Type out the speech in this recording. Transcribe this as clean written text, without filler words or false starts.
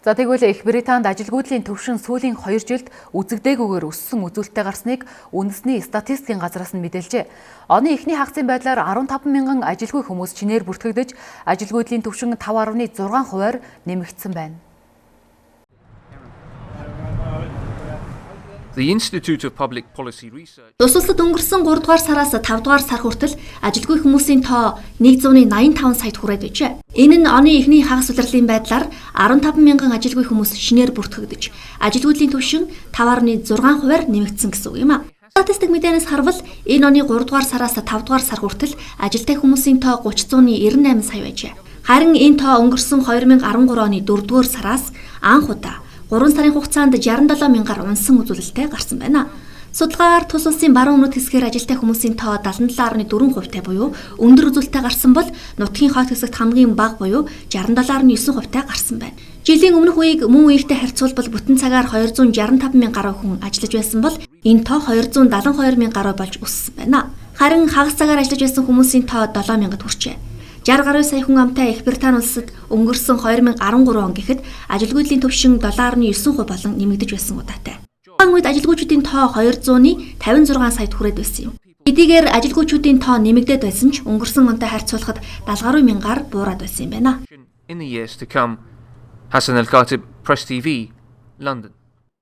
За тэгвэл Их Британд ажилгүйдлийн түвшин сүүлийн 2 жилд үзэгдээгүйгээр өссөн үзүүлэлттэй гарсныг үндэсний статистикийн газраас нь мэдээлжээ. Оны эхний хагацын байдлаар 15 мянган ажилгүй хүмүүс чинээр бүртгэгдэж, ажилгүйдлийн түвшин 5.6%-аар нэмэгдсэн байна. The Institute of Public Policy Research Улс улсад өнгөрсөн 3 дугаар сараас 5 дугаар сар хүртэл ажилгүй хүмүүсийн тоо 185 саяд хүрээд байжээ. Энэ нь оны эхний хагас улирлын байдлаар 15 мянган ажилгүй хүмүүс шинээр бүртгэгдэж, ажилгүйдлийн түвшин 5.6%-аар нэмэгдсэн гэсэн үг юм а. Статистик мэдээнээс харвал энэ оны 3 дугаар сараас 5 дугаар сар хүртэл ажилтай хүмүүсийн тоо 30.98 сая байжээ. Харин энэ тоо өнгөрсөн 2013 оны 4 дугаар сараас анх удаа 3 сарын хугацаанд 67 мянгаар унсан үзүүлэлттэй гарсан байна. Судалгаагаар тус улсын баруун өмнөд хэсгээр ажилтай хүмүүсийн тоо 77.4%-тай буюу өндөр үзүүлэлттэй гарсан бол нутгийн хойд хэсэгт хамгийн бага буюу 67.9%-тай гарсан байна. Жилийн өмнөх үеийг мөн үеигтэй харьцуулбал бүтэн цагаар 265 мянган гаруй хүн ажиллаж байсан бол энэ тоо 272 мянган гаруй болж өссөн байна. Харин хагас цагаар ажиллаж байсан хүмүүсийн тоо 7 мянгад хүрчээ. 60 гаруй сая хүн амтай Их Британи улсад өнгөрсөн 2013 он гэхэд ажилгүйдлийн түвшин 7.9% болон нэмэгдэж байсан удаатай. Тухайн үед ажилгүйчүүдийн тоо 256 саяд хүрээд байсан юм. Эдгээр ажилгүйчүүдийн тоо нэмэгдээд байсан ч өнгөрсөн онтой харьцуулахад 70 гаруй мянгаар буураад байсан юм байна. in the years to come. Hassan Al-Khatib, Press TV, London.